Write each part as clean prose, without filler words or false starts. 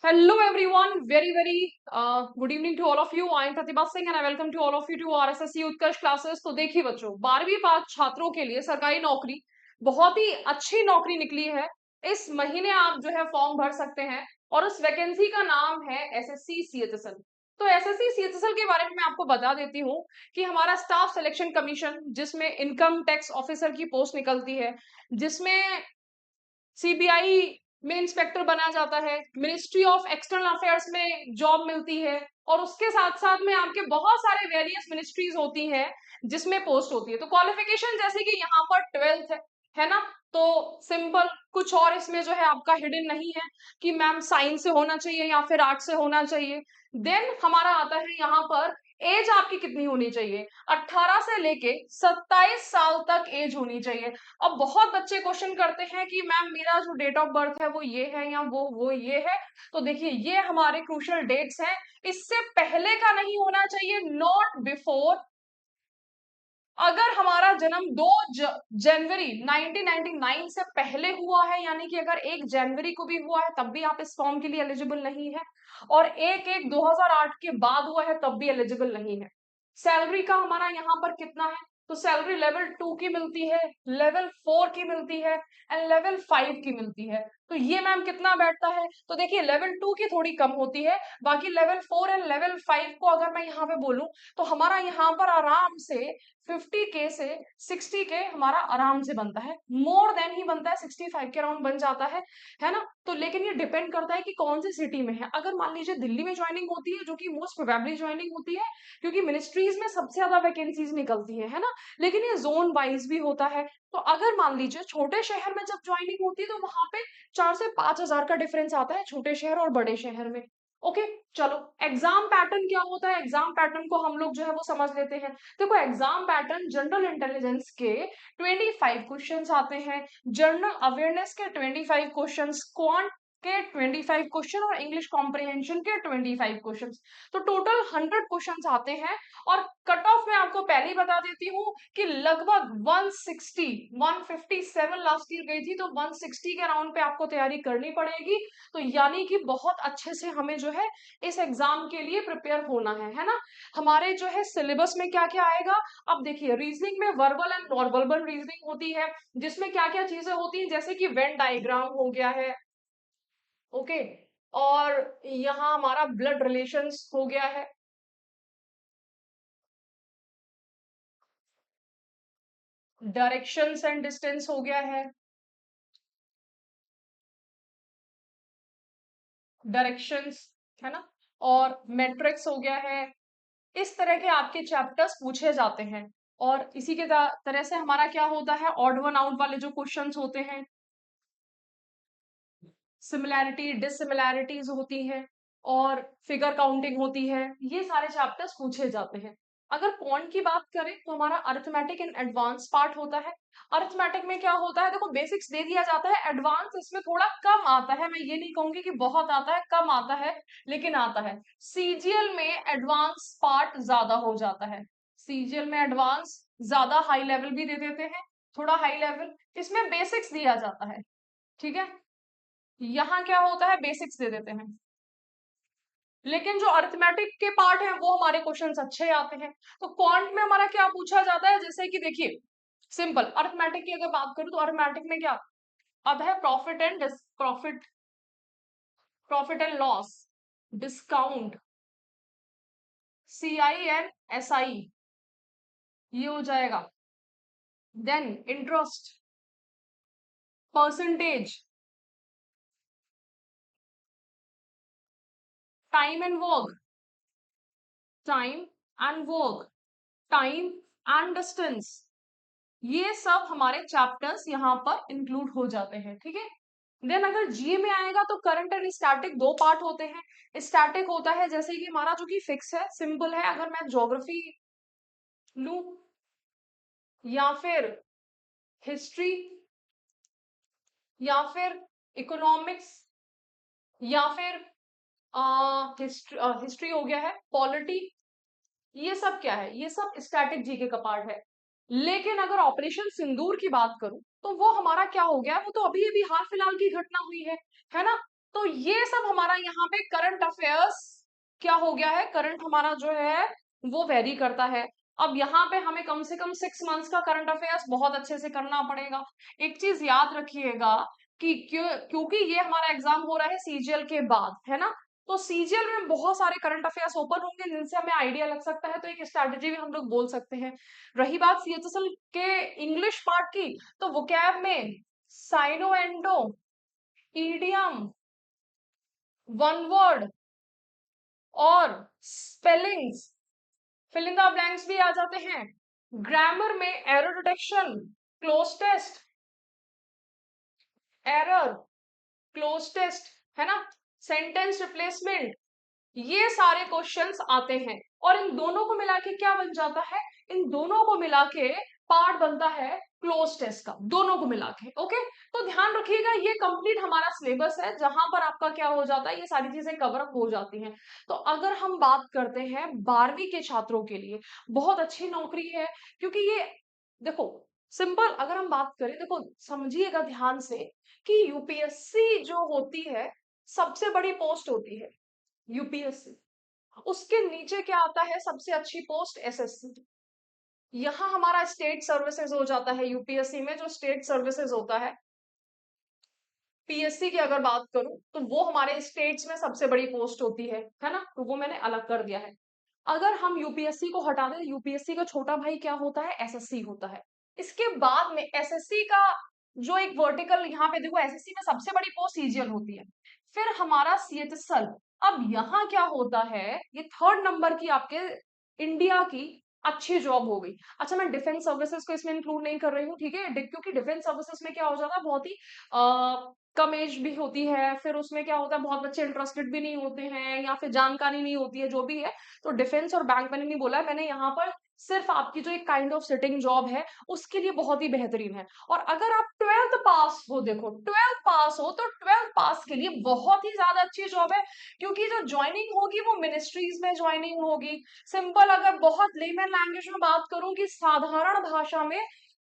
Hello everyone, very good evening to all of you. I am Pratibha Singh and I welcome to all of you to RSSC Utkarsh classes. तो देखिए बच्चों, 12वीं पास छात्रों के लिए सरकारी नौकरी बहुत ही अच्छी नौकरी निकली है। इस महीने आप जो है फॉर्म भर सकते हैं और उस वैकेंसी का नाम है एसएससी सीएचएसएल। तो एसएससी सीएचएसएल के बारे में मैं आपको बता देती हूँ कि हमारा स्टाफ सिलेक्शन कमीशन, जिसमें इनकम टैक्स ऑफिसर की पोस्ट निकलती है, जिसमें सीबीआई में इंस्पेक्टर बना जाता है, मिनिस्ट्री ऑफ एक्सटर्नल अफेयर्स में जॉब मिलती है और उसके साथ साथ में आपके बहुत सारे वेरियस मिनिस्ट्रीज होती हैं जिसमें पोस्ट होती है। तो क्वालिफिकेशन जैसे कि यहाँ पर 12th है ना, तो सिंपल, कुछ और इसमें जो है आपका हिडन नहीं है कि मैम साइंस से होना चाहिए या फिर आर्ट से होना चाहिए। देन हमारा आता है यहाँ पर एज आपकी कितनी होनी चाहिए, 18 से लेके 27 साल तक एज होनी चाहिए। अब बहुत बच्चे क्वेश्चन करते हैं कि मैम मेरा जो डेट ऑफ बर्थ है वो ये है या वो ये है। तो देखिए ये हमारे क्रूशियल डेट्स हैं, इससे पहले का नहीं होना चाहिए, नॉट बिफोर। अगर हमारा जन्म 2 जनवरी 1999 से पहले हुआ है, यानी कि अगर 1 जनवरी को भी हुआ है तब भी आप इस फॉर्म के लिए एलिजिबल नहीं है, और 1/1/2008 के बाद हुआ है तब भी एलिजिबल नहीं है। सैलरी का हमारा यहाँ पर कितना है, तो सैलरी लेवल 2 की मिलती है, लेवल 4 की मिलती है एंड लेवल 5 की मिलती है। तो ये मैम कितना बैठता है, तो देखिए लेवल 2 की थोड़ी कम होती है, बाकी लेवल 4 एंड लेवल 5 को अगर मैं यहाँ पे बोलूं तो हमारा यहाँ पर आराम से 50K से 60K हमारा आराम से बनता है, मोर देन ही बनता है, 65 के अराउंड बन जाता है ना। तो लेकिन ये डिपेंड करता है कि कौन सी सिटी में है। अगर मान लीजिए दिल्ली में ज्वाइनिंग होती है, जो कि मोस्ट प्रोबेबली ज्वाइनिंग होती है क्योंकि मिनिस्ट्रीज में सबसे ज्यादा वैकेंसीज निकलती है ना, लेकिन ये जोन वाइज भी होता है। तो अगर मान लीजिए छोटे शहर में जब ज्वाइनिंग होती है तो वहां पे 4 से 5 हजार का डिफरेंस आता है छोटे शहर और बड़े शहर में। ओके, चलो एग्जाम पैटर्न क्या होता है, एग्जाम पैटर्न को हम लोग जो है वो समझ लेते हैं। देखो एग्जाम पैटर्न, जनरल इंटेलिजेंस के 25 क्वेश्चंस आते हैं, जनरल अवेयरनेस के 25 क्वेश्चंस, क्वांट के 25 क्वेश्चन और इंग्लिश कॉम्प्रिहेंशन के 25 क्वेश्चंस। तो टोटल 100 क्वेश्चंस आते हैं। और कट ऑफ में आपको पहले ही बता देती हूँ कि लगभग 160, 157 लास्ट ईयर गई थी, तो 160 के राउंड पे आपको तैयारी करनी पड़ेगी। तो यानी कि बहुत अच्छे से हमें जो है इस एग्जाम के लिए प्रिपेयर होना है ना। हमारे जो है सिलेबस में क्या क्या आएगा, अब देखिए रीजनिंग में verbal and non verbal reasoning होती है, जिसमें क्या क्या चीजें होती हैं, जैसे कि वेन डायग्राम हो गया है, ओके, और यहाँ हमारा ब्लड रिलेशंस हो गया है, डायरेक्शंस एंड डिस्टेंस हो गया है, डायरेक्शंस, है ना, और मैट्रिक्स हो गया है। इस तरह के आपके चैप्टर्स पूछे जाते हैं। और इसी के तरह से हमारा क्या होता है, ऑड वन आउट वाले जो क्वेश्चंस होते हैं, सिमिलैरिटी डिससिमिलैरिटीज होती है और फिगर काउंटिंग होती है, ये सारे चैप्टर्स पूछे जाते हैं। अगर क्वांट की बात करें तो हमारा अरिथमेटिक एंड एडवांस पार्ट होता है। अरिथमेटिक में क्या होता है, देखो बेसिक्स दे दिया जाता है, एडवांस इसमें थोड़ा कम आता है, मैं ये नहीं कहूंगी कि बहुत आता है, कम आता है, लेकिन आता है। सीजीएल में एडवांस पार्ट ज्यादा हो जाता है, सीजीएल में एडवांस ज्यादा हाई लेवल भी दे देते हैं, थोड़ा हाई लेवल, इसमें बेसिक्स दिया जाता है, ठीक है। यहाँ क्या होता है, बेसिक्स दे देते हैं, लेकिन जो अरिथमेटिक के पार्ट है वो हमारे क्वेश्चंस अच्छे आते हैं। तो क्वांट में हमारा क्या पूछा जाता है, जैसे कि देखिए सिंपल अरिथमेटिक की अगर बात करूं तो अरिथमेटिक में क्या आता है, profit and loss, discount, CI and SI, ये हो जाएगा। Then interest, percentage, time and work, time and work, time and distance, ये सब हमारे चैप्टर्स यहाँ पर इंक्लूड हो जाते हैं, ठीक है। देन अगर जीए में आएगा तो करंट एंड स्टैटिक दो पार्ट होते हैं। स्टैटिक होता है जैसे कि हमारा जो कि फिक्स है, सिंपल है, अगर मैं ज्योग्राफी लू या फिर हिस्ट्री या फिर इकोनॉमिक्स या फिर हिस्ट्री हो गया है, पॉलिटी, ये सब क्या है, ये सब स्टैटिक जीके का पार्ट है। लेकिन अगर ऑपरेशन सिंदूर की बात करूं तो वो हमारा क्या हो गया, वो तो अभी अभी हाल फिलहाल की घटना हुई है ना। तो ये सब हमारा यहाँ पे करंट अफेयर्स क्या हो गया है, करंट हमारा जो है वो वेरी करता है। अब यहाँ पे हमें कम से कम 6 मंथ्स का करंट अफेयर्स बहुत अच्छे से करना पड़ेगा। एक चीज याद रखिएगा कि क्योंकि ये हमारा एग्जाम हो रहा है सीजीएल के बाद, है ना, तो सीजीएल में बहुत सारे करंट अफेयर्स ओपन होंगे जिनसे हमें आइडिया लग सकता है, तो एक स्ट्रैटेजी भी हम लोग बोल सकते हैं। रही बात सीएचएसएल के इंग्लिश पार्ट की, तो वोकैब में syno anto, idiom, one word और spellings, fill in the blanks भी आ जाते हैं। ग्रामर में error detection, cloze test, error, cloze test, है ना, सेंटेंस रिप्लेसमेंट, ये सारे क्वेश्चंस आते हैं। और इन दोनों को मिला के क्या बन जाता है, इन दोनों को मिला के पार्ट बनता है क्लोज टेस्ट का, दोनों को मिला के। ओके, तो ध्यान रखिएगा ये कंप्लीट हमारा सिलेबस है जहां पर आपका क्या हो जाता है, ये सारी चीजें कवर अप हो जाती हैं। तो अगर हम बात करते हैं 12वीं के छात्रों के लिए, बहुत अच्छी नौकरी है, क्योंकि ये देखो सिंपल अगर हम बात करें, देखो समझिएगा ध्यान से कि यूपीएससी जो होती है सबसे बड़ी पोस्ट होती है यूपीएससी, उसके नीचे क्या आता है, सबसे अच्छी पोस्ट एसएससी। यहाँ हमारा स्टेट सर्विसेज हो जाता है, यूपीएससी में जो स्टेट सर्विसेज होता है, पीएससी की अगर बात करूं तो वो हमारे स्टेट्स में सबसे बड़ी पोस्ट होती है ना, तो वो मैंने अलग कर दिया है। अगर हम यूपीएससी को हटा दें, यूपीएससी का छोटा भाई क्या होता है, एसएससी होता है। इसके बाद में एसएससी का जो एक वर्टिकल यहाँ पे देखो, एसएससी में सबसे बड़ी पोस्ट सीजीएल होती है, फिर हमारा सीएचएसएल। अब यहाँ क्या होता है, ये थर्ड नंबर की आपके इंडिया की अच्छी जॉब हो गई। अच्छा, मैं डिफेंस सर्विसेज को इसमें इंक्लूड नहीं कर रही हूँ, ठीक है, क्योंकि डिफेंस सर्विसेज में क्या हो जाता है, बहुत ही कम एज भी होती है, फिर उसमें क्या होता है बहुत बच्चे इंटरेस्टेड भी नहीं होते हैं या फिर जानकारी नहीं होती है, जो भी है। तो डिफेंस और बैंक मैंने नहीं बोला, मैंने यहाँ पर सिर्फ आपकी जो एक काइंड ऑफ सिटिंग जॉब है उसके लिए बहुत ही बेहतरीन है। और अगर आप 12th पास हो, देखो 12th पास हो, तो 12th पास के लिए बहुत ही ज्यादा अच्छी जॉब है, क्योंकि जो ज्वाइनिंग होगी वो मिनिस्ट्रीज में ज्वाइनिंग होगी। सिंपल अगर बहुत लेमन लैंग्वेज में बात करूं कि साधारण भाषा में,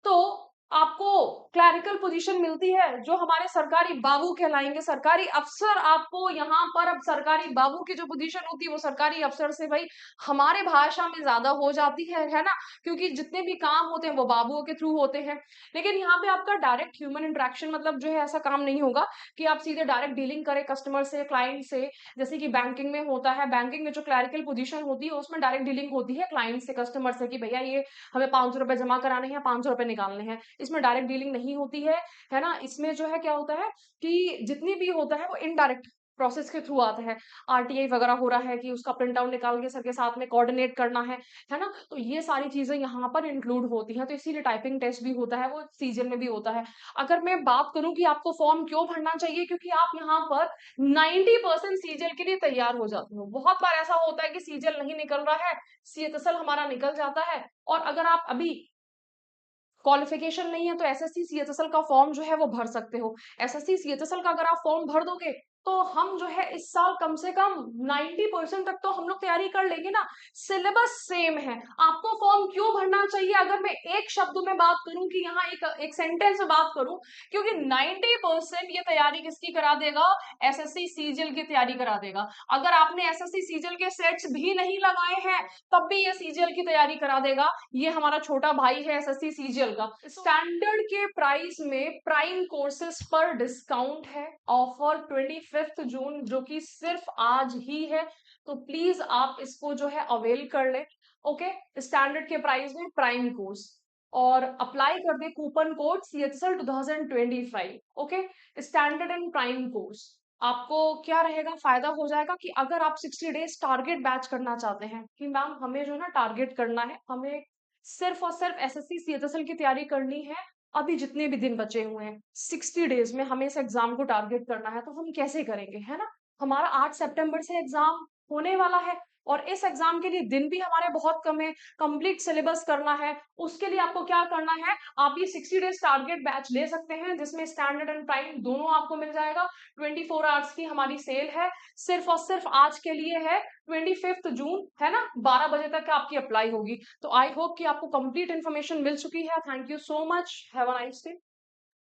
तो आपको क्लैरिकल पोजीशन मिलती है, जो हमारे सरकारी बाबू कहलाएंगे, सरकारी अफसर। आपको यहाँ पर अब सरकारी बाबू की जो पोजीशन होती है वो सरकारी अफसर से भाई हमारे भाषा में ज्यादा हो जाती है ना, क्योंकि जितने भी काम होते हैं वो बाबुओं के थ्रू होते हैं। लेकिन यहाँ पे आपका डायरेक्ट ह्यूमन इंटरेक्शन मतलब जो है ऐसा काम नहीं होगा कि आप सीधे डायरेक्ट डीलिंग करें कस्टमर से, क्लाइंट से, जैसे कि बैंकिंग में होता है। बैंकिंग में जो क्लैरिकल पोजीशन होती है उसमें डायरेक्ट डीलिंग होती है क्लाइंट से, कस्टमर से, कि भैया ये हमें 500 रुपए जमा कराने हैं, 500 रुपए निकालने हैं। इसमें डायरेक्ट डीलिंग नहीं होती है ना। इसमें जो है क्या होता है कि जितनी भी होता है वो इनडायरेक्ट प्रोसेस के थ्रू आता है। आरटीआई वगैरह हो रहा है कि उसका प्रिंट आउट निकाल के सर के साथ में कोऑर्डिनेट करना है ना, तो ये सारी चीजें यहाँ पर इंक्लूड होती हैं। तो इसीलिए टाइपिंग टेस्ट भी होता है, वो सीजन में भी होता है। अगर मैं बात करूं कि आपको फॉर्म क्यों भरना चाहिए, क्योंकि आप यहाँ पर 90% सीजल के लिए तैयार हो जाते हो। बहुत बार ऐसा होता है कि सीजल नहीं निकल रहा है, सीएचएसएल हमारा निकल जाता है, और अगर आप अभी क्वालिफिकेशन नहीं है तो एसएससी सीएचएसएल का फॉर्म जो है वो भर सकते हो। एसएससी सीएचएसएल का अगर आप फॉर्म भर दोगे तो हम जो है इस साल कम से कम 90% तक तो हम लोग तैयारी कर लेंगे ना। सिलेबस सेम है, आपको फॉर्म क्यों भरना चाहिए, अगर मैं एक शब्द में बात करूं कि यहाँ एक सेंटेंस में बात करूं, क्योंकि 90% ये तैयारी किसकी करा देगा, एसएससी सीजीएल की तैयारी करा देगा। अगर आपने एसएससी सीजीएल के सेट्स भी नहीं लगाए हैं तब भी ये सीजीएल की तैयारी करा देगा। ये हमारा छोटा भाई है एसएससी सीजीएल का। स्टैंडर्ड के प्राइस में प्राइम कोर्सेज पर डिस्काउंट है, ऑफर 25 जून, जो कि सिर्फ आज ही है, तो प्लीज आप इसको जो है अवेल कर ले। ओके, स्टैंडर्ड के प्राइस में प्राइम कोर्स, और अप्लाई कर दे coupon code CHSL 2025। Okay, standard and prime course, आपको क्या रहेगा, फायदा हो जाएगा कि अगर आप 60 डेज टारगेट बैच करना चाहते हैं कि मैम हमें जो है ना टारगेट करना है, हमें सिर्फ और सिर्फ एसएससी सीएचएसएल की तैयारी करनी है, अभी जितने भी दिन बचे हुए हैं 60 डेज में हमें इस एग्जाम को टारगेट करना है, तो हम कैसे करेंगे, है ना। हमारा 8 सितंबर से एग्जाम होने वाला है, और इस एग्जाम के लिए दिन भी हमारे बहुत कम है, कंप्लीट सिलेबस करना है। उसके लिए आपको क्या करना है, आप ये 60 डेज टारगेट बैच ले सकते हैं, जिसमें स्टैंडर्ड एंड प्राइम दोनों आपको मिल जाएगा। 24 आवर्स की हमारी सेल है, सिर्फ और सिर्फ आज के लिए है, 25 जून, है ना, 12 बजे तक आपकी अप्लाई होगी। तो आई होप कि आपको कंप्लीट इन्फॉर्मेशन मिल चुकी है। Thank you so much, have a nice day.